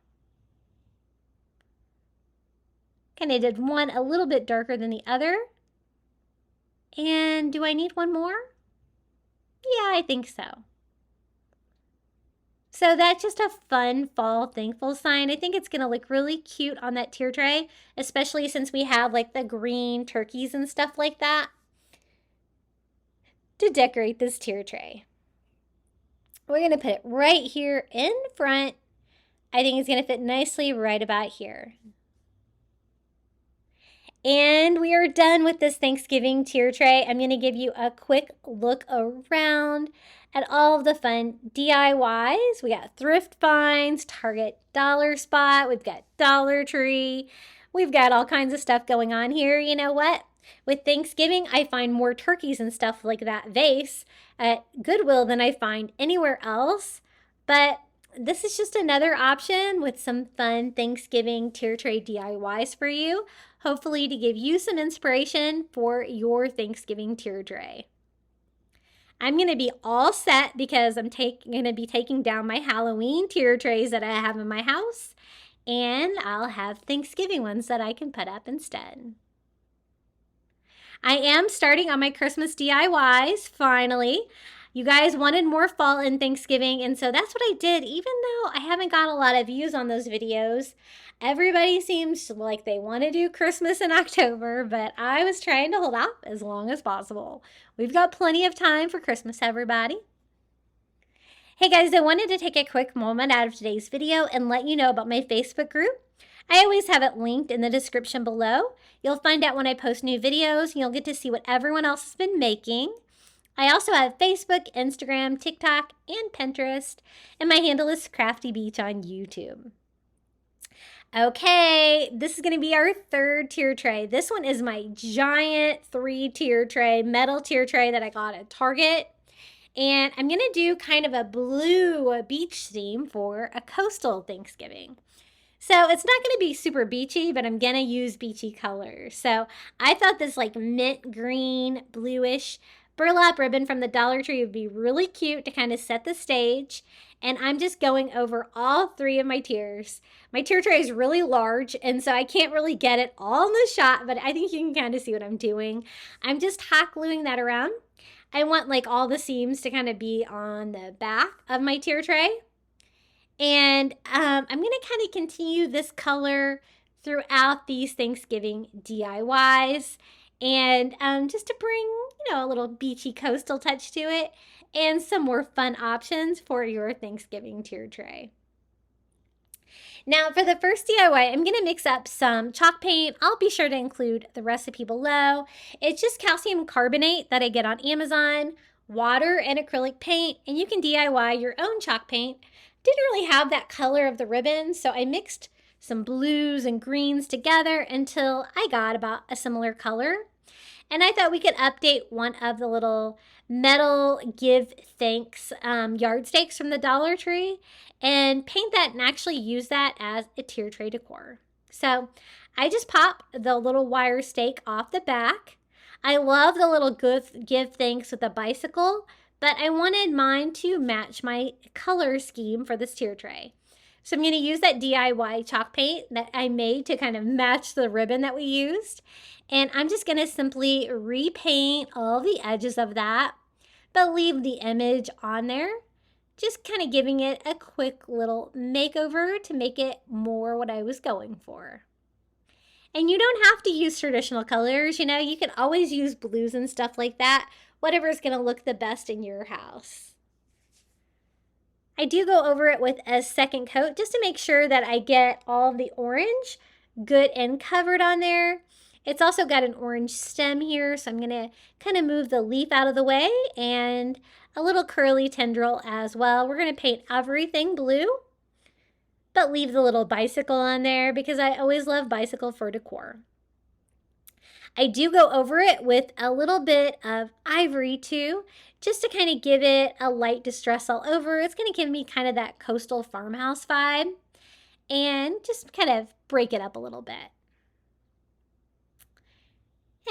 Kind of did one a little bit darker than the other. And do I need one more? Yeah, I think so. So that's just a fun fall thankful sign. I think it's going to look really cute on that tier tray, especially since we have like the green turkeys and stuff like that to decorate this tier tray. We're going to put it right here in front. I think it's going to fit nicely right about here. And we are done with this Thanksgiving tier tray. I'm going to give you a quick look around at all of the fun DIYs. We got thrift finds, Target Dollar Spot, we've got Dollar Tree. We've got all kinds of stuff going on here. You know what? With Thanksgiving, I find more turkeys and stuff like that vase at Goodwill than I find anywhere else. But this is just another option with some fun Thanksgiving tier tray DIYs for you. Hopefully to give you some inspiration for your Thanksgiving tier tray. I'm going to be all set because I'm going to be taking down my Halloween tier trays that I have in my house. And I'll have Thanksgiving ones that I can put up instead. I am starting on my Christmas DIYs, finally. You guys wanted more fall and Thanksgiving, and so that's what I did. Even though I haven't got a lot of views on those videos, everybody seems like they want to do Christmas in October, but I was trying to hold off as long as possible. We've got plenty of time for Christmas, everybody. Hey guys, I wanted to take a quick moment out of today's video and let you know about my Facebook group. I always have it linked in the description below. You'll find out when I post new videos, and you'll get to see what everyone else has been making. I also have Facebook, Instagram, TikTok, and Pinterest, and my handle is Crafty Beach on YouTube. Okay, this is going to be our third tier tray. This one is my giant 3-tier tray, metal tier tray that I got at Target. And I'm going to do kind of a blue beach theme for a coastal Thanksgiving. So it's not going to be super beachy, but I'm going to use beachy colors. So I thought this like mint green, bluish burlap ribbon from the Dollar Tree would be really cute to kind of set the stage. And I'm just going over all 3 of my tiers. My tier tray is really large, and so I can't really get it all in the shot, but I think you can kind of see what I'm doing. I'm just hot gluing that around. I want like all the seams to kind of be on the back of my tier tray. And I'm going to kind of continue this color throughout these Thanksgiving DIYs. And just to bring, you know, a little beachy coastal touch to it and some more fun options for your Thanksgiving tier tray. Now for the first DIY, I'm going to mix up some chalk paint. I'll be sure to include the recipe below. It's just calcium carbonate that I get on Amazon, water and acrylic paint, and you can DIY your own chalk paint. Didn't really have that color of the ribbon, so I mixed some blues and greens together until I got about a similar color. And I thought we could update one of the little metal give thanks yardsticks from the Dollar Tree and paint that and actually use that as a tier tray decor. So I just pop the little wire stake off the back. I love the little give thanks with the bicycle, but I wanted mine to match my color scheme for this tier tray. So I'm going to use that DIY chalk paint that I made to kind of match the ribbon that we used. And I'm just going to simply repaint all the edges of that, but leave the image on there. Just kind of giving it a quick little makeover to make it more what I was going for. And you don't have to use traditional colors, you know, you can always use blues and stuff like that, whatever is going to look the best in your house. I do go over it with a second coat just to make sure that I get all of the orange good and covered on there. It's also got an orange stem here, so I'm going to kind of move the leaf out of the way and a little curly tendril as well. We're going to paint everything blue, but leave the little bicycle on there because I always love bicycle for decor. I do go over it with a little bit of ivory too, just to kind of give it a light distress all over. It's going to give me kind of that coastal farmhouse vibe and just kind of break it up a little bit.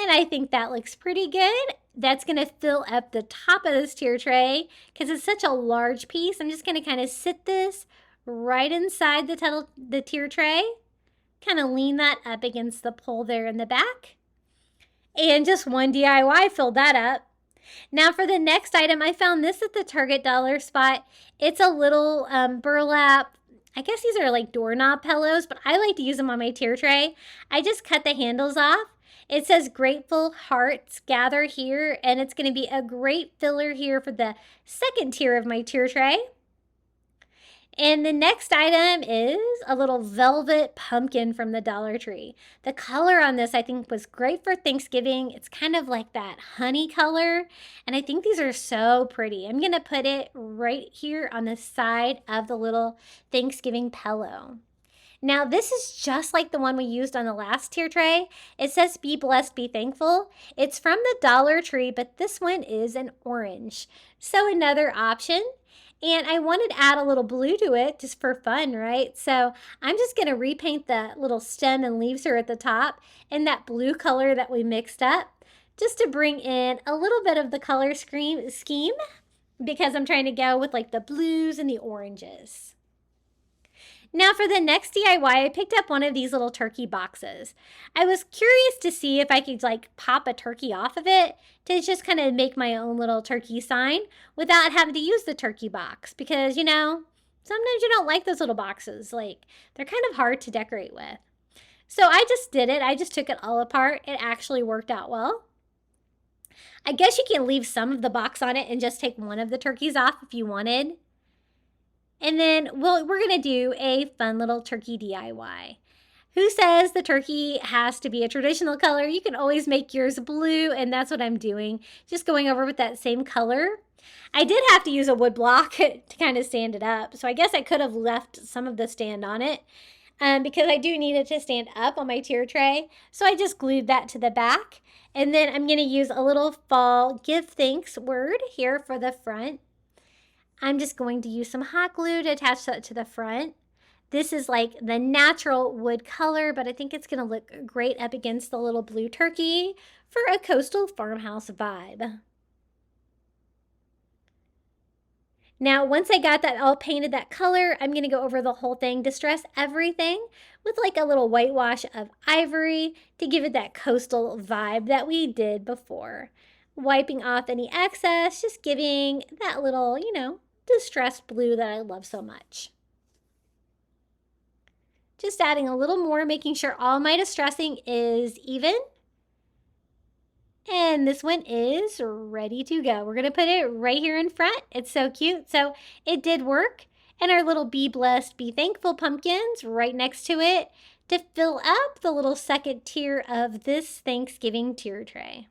And I think that looks pretty good. That's going to fill up the top of this tier tray because it's such a large piece. I'm just going to kind of sit this right inside the tier tray. Kind of lean that up against the pole there in the back. And just one DIY filled that up. Now for the next item, I found this at the Target dollar spot. It's a little burlap. I guess these are like doorknob pillows, but I like to use them on my tier tray. I just cut the handles off. It says grateful hearts gather here, and it's going to be a great filler here for the second tier of my tier tray. And the next item is a little velvet pumpkin from the Dollar Tree. The color on this I think was great for Thanksgiving. It's kind of like that honey color, and I think these are so pretty. I'm going to put it right here on the side of the little Thanksgiving pillow. Now, this is just like the one we used on the last tier tray. It says, be blessed, be thankful. It's from the Dollar Tree, but this one is an orange. So another option. And I wanted to add a little blue to it just for fun, right? So I'm just going to repaint the little stem and leaves here at the top in that blue color that we mixed up, just to bring in a little bit of the color scheme because I'm trying to go with like the blues and the oranges. Now for the next DIY, I picked up one of these little turkey boxes. I was curious to see if I could like pop a turkey off of it to just kind of make my own little turkey sign without having to use the turkey box because, you know, sometimes you don't like those little boxes. Like, they're kind of hard to decorate with. So I just did it. I just took it all apart. It actually worked out well. I guess you can leave some of the box on it and just take one of the turkeys off if you wanted. And then we're going to do a fun little turkey DIY. Who says the turkey has to be a traditional color? You can always make yours blue, and that's what I'm doing. Just going over with that same color. I did have to use a wood block to kind of stand it up, so I guess I could have left some of the stand on it because I do need it to stand up on my tier tray. So I just glued that to the back. And then I'm going to use a little fall give thanks word here for the front. I'm just going to use some hot glue to attach that to the front. This is like the natural wood color, but I think it's going to look great up against the little blue turkey for a coastal farmhouse vibe. Now, once I got that all painted that color, I'm going to go over the whole thing, distress everything with like a little whitewash of ivory to give it that coastal vibe that we did before. Wiping off any excess, just giving that little, you know, distressed blue that I love so much. Just adding a little more, making sure all my distressing is even. And this one is ready to go. We're going to put it right here in front. It's so cute. So it did work. And our little be blessed, be thankful pumpkins right next to it to fill up the little second tier of this Thanksgiving tier tray.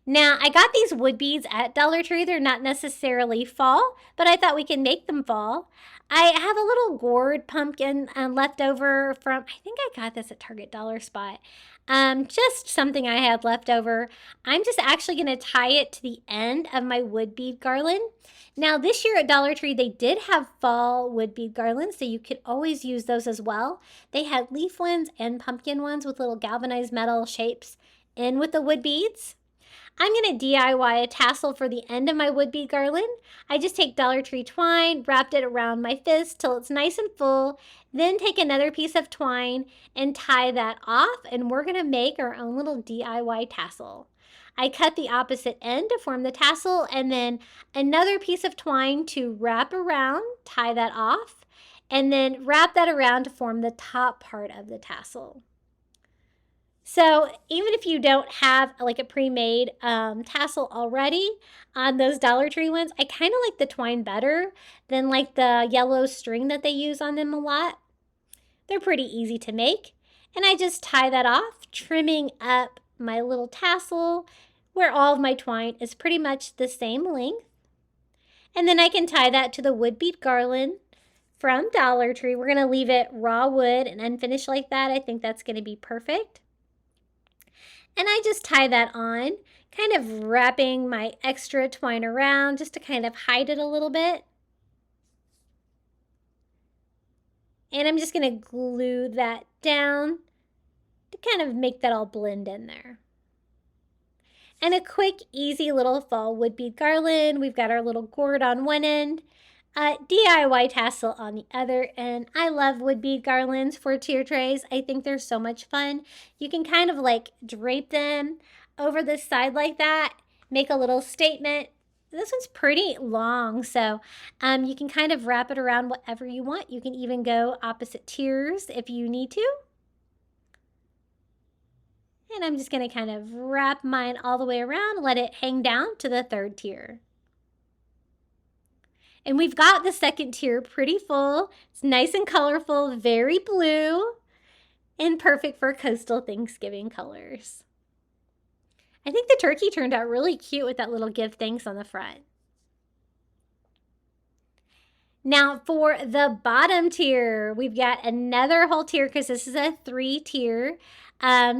Now, I got these wood beads at Dollar Tree. They're not necessarily fall, but I thought we could make them fall. I have a little gourd pumpkin left over from, I think I got this at Target Dollar Spot. Just something I had left over. I'm just actually going to tie it to the end of my wood bead garland. Now, this year at Dollar Tree, they did have fall wood bead garlands, so you could always use those as well. They had leaf ones and pumpkin ones with little galvanized metal shapes in with the wood beads. I'm going to DIY a tassel for the end of my wood bead garland. I just take Dollar Tree twine, wrapped it around my fist till it's nice and full, then take another piece of twine and tie that off, and we're going to make our own little DIY tassel. I cut the opposite end to form the tassel, and then another piece of twine to wrap around, tie that off, and then wrap that around to form the top part of the tassel. So even if you don't have like a pre-made tassel already on those Dollar Tree ones, I kind of like the twine better than like the yellow string that they use on them a lot. They're pretty easy to make. And I just tie that off, trimming up my little tassel where all of my twine is pretty much the same length. And then I can tie that to the wood bead garland from Dollar Tree. We're going to leave it raw wood and unfinished like that. I think that's going to be perfect. And I just tie that on, kind of wrapping my extra twine around just to kind of hide it a little bit. And I'm just going to glue that down to kind of make that all blend in there. And a quick, easy little fall wood bead garland. We've got our little gourd on one end, DIY tassel on the other. And I love wood bead garlands for tier trays. I think they're so much fun. You can kind of like drape them over the side like that, make a little statement. This one's pretty long, so you can kind of wrap it around whatever you want. You can even go opposite tiers if you need to. And I'm just going to kind of wrap mine all the way around, let it hang down to the third tier. And we've got the second tier pretty full. It's nice and colorful, very blue, and perfect for coastal Thanksgiving colors. I think the turkey turned out really cute with that little give thanks on the front. Now for the bottom tier, we've got another whole tier because this is a 3-tier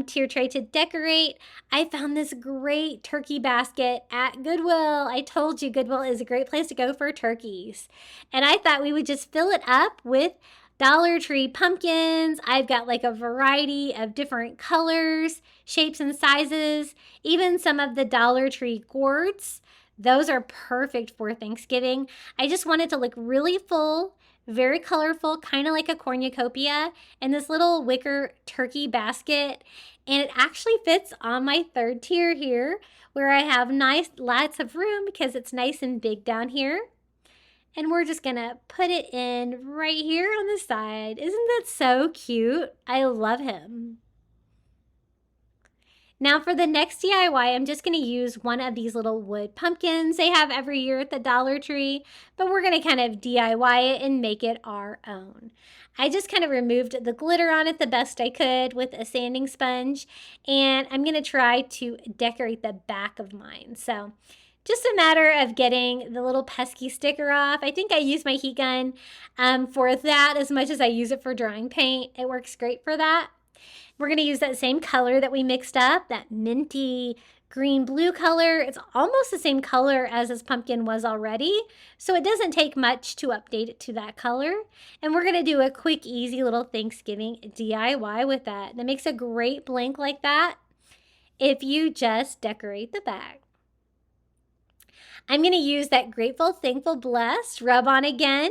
tier tray to decorate. I found this great turkey basket at Goodwill. I told you Goodwill is a great place to go for turkeys. And I thought we would just fill it up with Dollar Tree pumpkins. I've got like a variety of different colors, shapes, and sizes. Even some of the Dollar Tree gourds. Those are perfect for Thanksgiving. I just want it to look really full, very colorful, kind of like a cornucopia, and this little wicker turkey basket. And it actually fits on my third tier here, where I have lots of room because it's nice and big down here. And we're just gonna put it in right here on the side. Isn't that so cute? I love him. Now for the next DIY, I'm just going to use one of these little wood pumpkins they have every year at the Dollar Tree, but we're going to kind of DIY it and make it our own. I just kind of removed the glitter on it the best I could with a sanding sponge, and I'm going to try to decorate the back of mine. So just a matter of getting the little pesky sticker off. I think I use my heat gun for that as much as I use it for drawing paint. It works great for that. We're going to use that same color that we mixed up, that minty green-blue color. It's almost the same color as this pumpkin was already, so it doesn't take much to update it to that color. And we're going to do a quick, easy little Thanksgiving DIY with that. And it makes a great blank like that if you just decorate the back. I'm going to use that Grateful, Thankful, Blessed rub on again.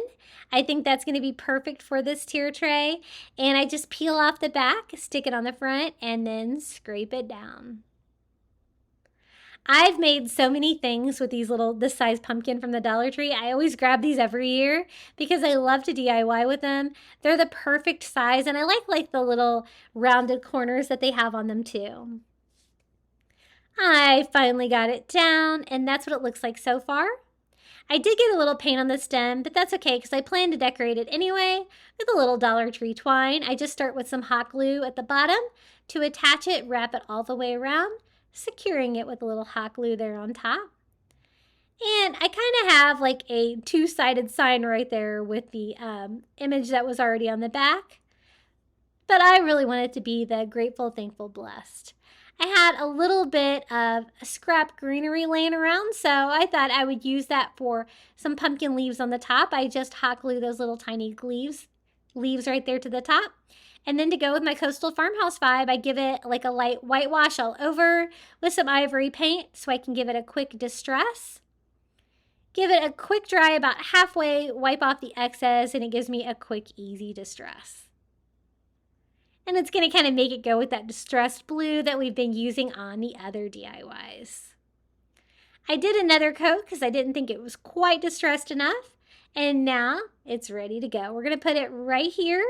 I think that's going to be perfect for this tier tray. And I just peel off the back, stick it on the front, and then scrape it down. I've made so many things with this size pumpkin from the Dollar Tree. I always grab these every year because I love to DIY with them. They're the perfect size, and I like the little rounded corners that they have on them too. I finally got it down, and that's what it looks like so far. I did get a little paint on the stem, but that's okay because I plan to decorate it anyway with a little Dollar Tree twine. I just start with some hot glue at the bottom to attach it, wrap it all the way around, securing it with a little hot glue there on top. And I kind of have like a two-sided sign right there with the image that was already on the back. But I really want it to be the Grateful, Thankful, Blessed. I had a little bit of scrap greenery laying around, so I thought I would use that for some pumpkin leaves on the top. I just hot glue those little tiny leaves right there to the top. And then to go with my coastal farmhouse vibe, I give it like a light whitewash all over with some ivory paint so I can give it a quick distress. Give it a quick dry about halfway, wipe off the excess, and it gives me a quick, easy distress. And it's going to kind of make it go with that distressed blue that we've been using on the other DIYs. I did another coat because I didn't think it was quite distressed enough. And now it's ready to go. We're going to put it right here.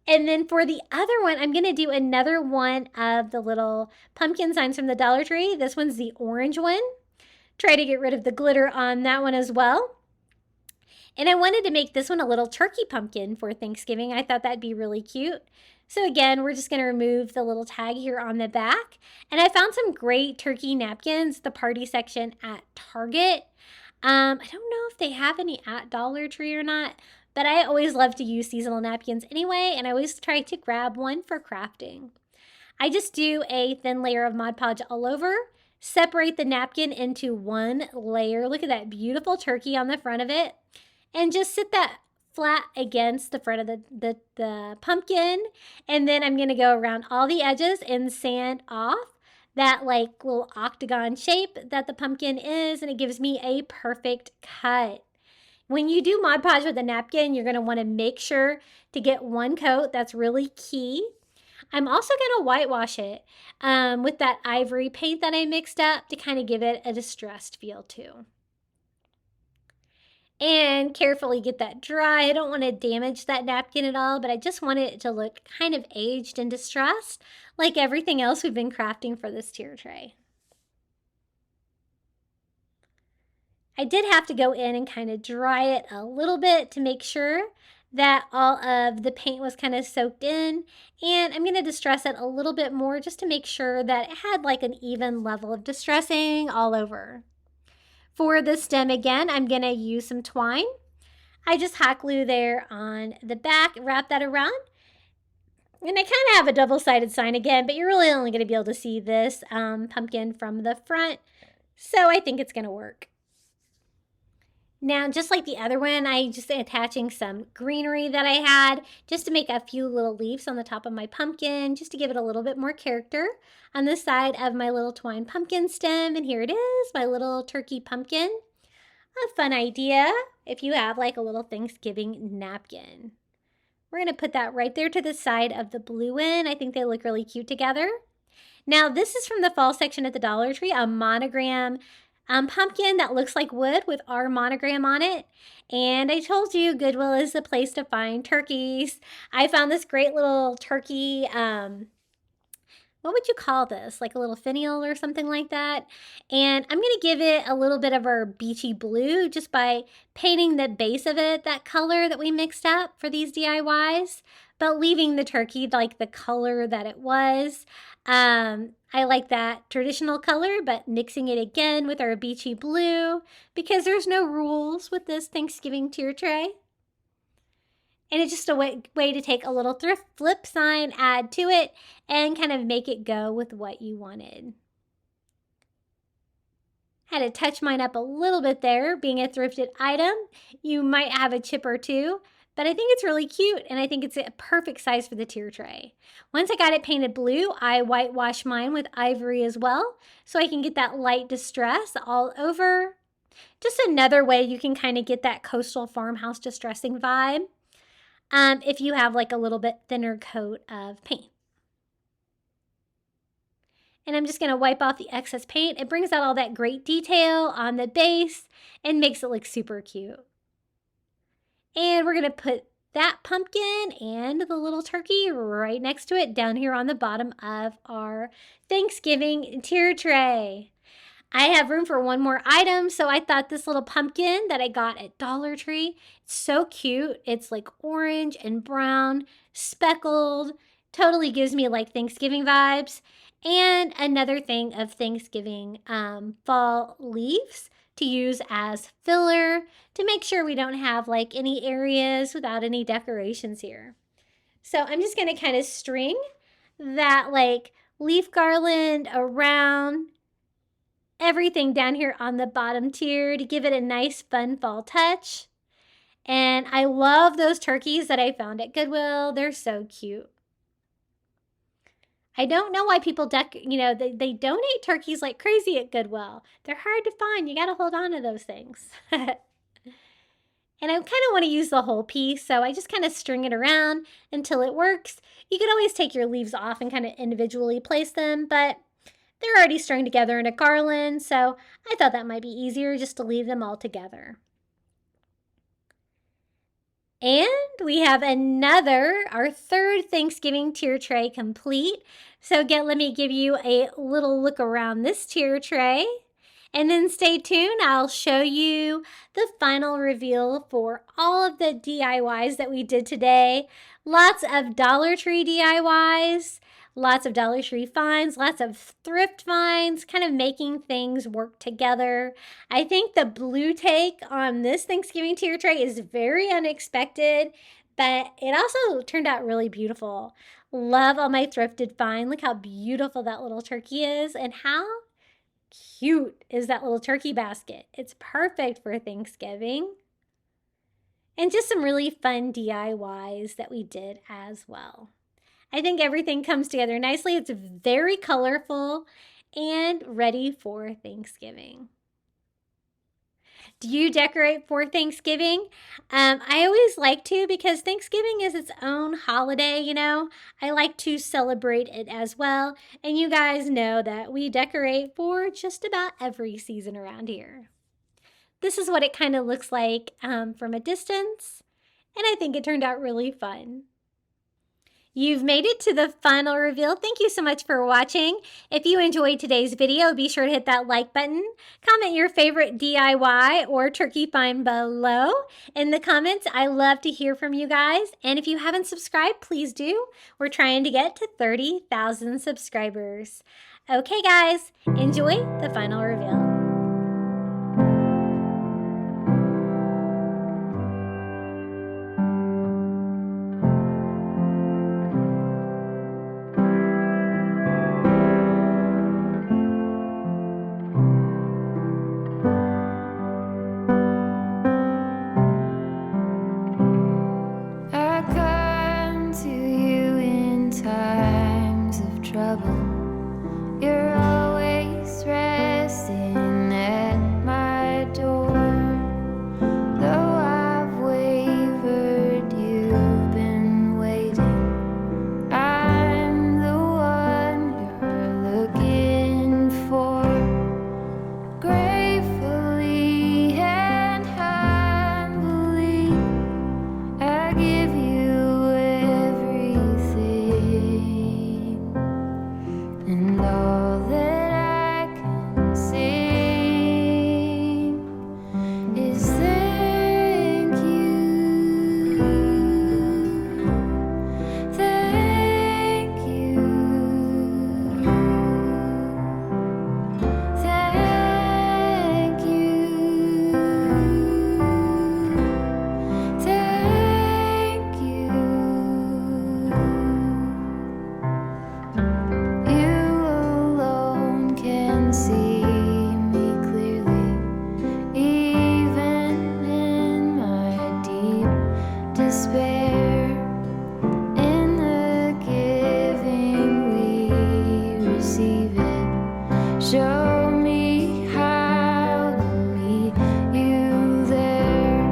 And then for the other one, I'm going to do another one of the little pumpkin signs from the Dollar Tree. This one's the orange one. Try to get rid of the glitter on that one as well. And I wanted to make this one a little turkey pumpkin for Thanksgiving. I thought that'd be really cute. So again, we're just going to remove the little tag here on the back. And I found some great turkey napkins, the party section at Target. I don't know if they have any at Dollar Tree or not, but I always love to use seasonal napkins anyway, and I always try to grab one for crafting. I just do a thin layer of Mod Podge all over, separate the napkin into one layer. Look at that beautiful turkey on the front of it. And just sit that flat against the front of the pumpkin. And then I'm going to go around all the edges and sand off that like little octagon shape that the pumpkin is. And it gives me a perfect cut. When you do Mod Podge with a napkin, you're going to want to make sure to get one coat. That's really key. I'm also going to whitewash it with that ivory paint that I mixed up to kind of give it a distressed feel too. And carefully get that dry. I don't want to damage that napkin at all, but I just want it to look kind of aged and distressed like everything else we've been crafting for this tier tray. I did have to go in and kind of dry it a little bit to make sure that all of the paint was kind of soaked in, and I'm going to distress it a little bit more just to make sure that it had like an even level of distressing all over. For the stem again, I'm going to use some twine. I just hot glue there on the back, wrap that around. And I kind of have a double-sided sign again, but you're really only going to be able to see this pumpkin from the front, so I think it's going to work. Now, just like the other one, I just attaching some greenery that I had just to make a few little leaves on the top of my pumpkin, just to give it a little bit more character on the side of my little twine pumpkin stem. And here it is, my little turkey pumpkin. A fun idea if you have like a little Thanksgiving napkin. We're going to put that right there to the side of the blue one. I think they look really cute together. Now, this is from the fall section at the Dollar Tree, a monogram pumpkin that looks like wood with our monogram on it. And I told you Goodwill is the place to find turkeys. I found this great little turkey, what would you call this? Like a little finial or something like that. And I'm going to give it a little bit of our beachy blue just by painting the base of it that color that we mixed up for these DIYs, but leaving the turkey like the color that it was. I like that traditional color, but mixing it again with our beachy blue because there's no rules with this Thanksgiving tier tray. And it's just a way to take a little thrift flip sign, add to it, and kind of make it go with what you wanted. Had to touch mine up a little bit there. Being a thrifted item, you might have a chip or two, but I think it's really cute, and I think it's a perfect size for the tier tray. Once I got it painted blue, I whitewashed mine with ivory as well, so I can get that light distress all over. Just another way you can kind of get that coastal farmhouse distressing vibe. If you have like a little bit thinner coat of paint. And I'm just going to wipe off the excess paint. It brings out all that great detail on the base and makes it look super cute. And we're going to put that pumpkin and the little turkey right next to it down here on the bottom of our Thanksgiving tier tray. I have room for one more item, so I thought this little pumpkin that I got at Dollar Tree, it's so cute. It's like orange and brown, speckled, totally gives me like Thanksgiving vibes. And another thing of Thanksgiving fall leaves to use as filler to make sure we don't have like any areas without any decorations here. So I'm just going to kind of string that like leaf garland around everything down here on the bottom tier to give it a nice fun fall touch. And I love those turkeys that I found at Goodwill. They're so cute. I don't know why people they donate turkeys like crazy at Goodwill. They're hard to find. You got to hold on to those things. And I kind of want to use the whole piece, so I just kind of string it around until it works. You could always take your leaves off and kind of individually place them, but they're already strung together in a garland, so I thought that might be easier just to leave them all together. And we have our third Thanksgiving tier tray complete. So again, let me give you a little look around this tier tray. And then stay tuned, I'll show you the final reveal for all of the DIYs that we did today. Lots of Dollar Tree DIYs, lots of Dollar Tree finds, lots of thrift finds, kind of making things work together. I think the blue take on this Thanksgiving tier tray is very unexpected, but it also turned out really beautiful. Love all my thrifted find. Look how beautiful that little turkey is, and how cute is that little turkey basket. It's perfect for Thanksgiving. And just some really fun DIYs that we did as well. I think everything comes together nicely. It's very colorful and ready for Thanksgiving. Do you decorate for Thanksgiving? I always like to, because Thanksgiving is its own holiday, you know. I like to celebrate it as well. And you guys know that we decorate for just about every season around here. This is what it kind of looks like from a distance. And I think it turned out really fun. You've made it to the final reveal. Thank you so much for watching. If you enjoyed today's video, be sure to hit that like button. Comment your favorite DIY or turkey find below in the comments. I love to hear from you guys. And if you haven't subscribed, please do. We're trying to get to 30,000 subscribers. Okay, guys, enjoy the final reveal. You're always resting at my door. Though I've wavered, you've been waiting. I'm the one you're looking for. Gratefully and humbly, I give you everything. And all that I can sing is thank you, thank you, thank you, thank you. You alone can see me clearly, even in my deep despair. In the giving we receive it. Show me how to meet you there.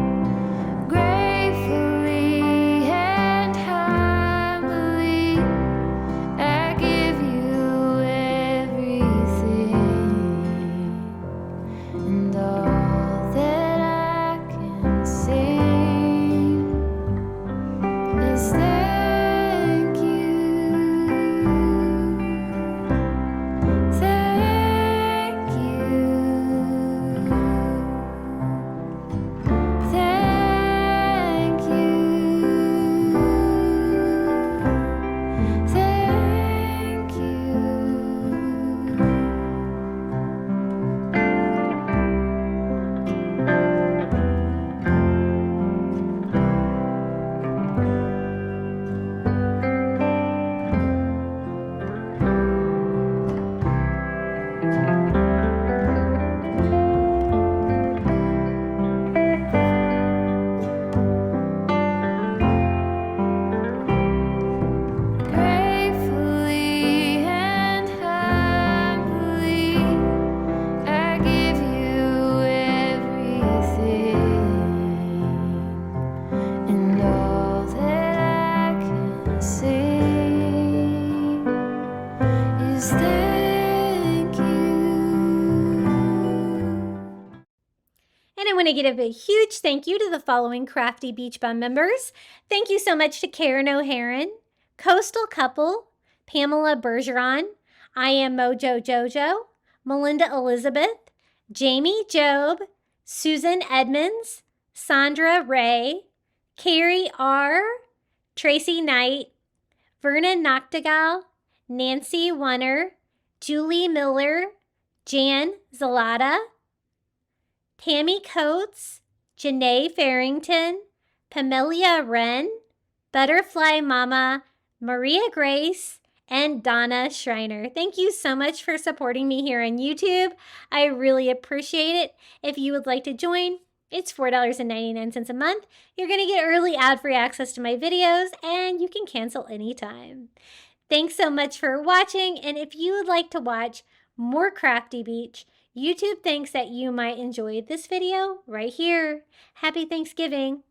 Gratefully and humbly, I give you everything. And all that I can sing is thank you, thank you, thank you, thank you. Gratefully and humbly, I give you everything. And all that I can sing is thank you. And I want to give a huge thank you to the following Crafty Beach Bum members. Thank you so much to Karen O'Haron, Coastal Couple, Pamela Bergeron, I Am Mojo Jojo, Melinda Elizabeth, Jamie Job, Susan Edmonds, Sandra Ray, Carrie R., Tracy Knight, Vernon Noctegal, Nancy Wunner, Julie Miller, Jan Zalata, Tammy Coates, Janae Farrington, Pamelia Wren, Butterfly Mama, Maria Grace, and Donna Schreiner. Thank you so much for supporting me here on YouTube. I really appreciate it. If you would like to join, it's $4.99 a month. You're going to get early ad-free access to my videos, and you can cancel anytime. Thanks so much for watching, and if you would like to watch more Crafty Beach, YouTube thinks that you might enjoy this video right here. Happy Thanksgiving!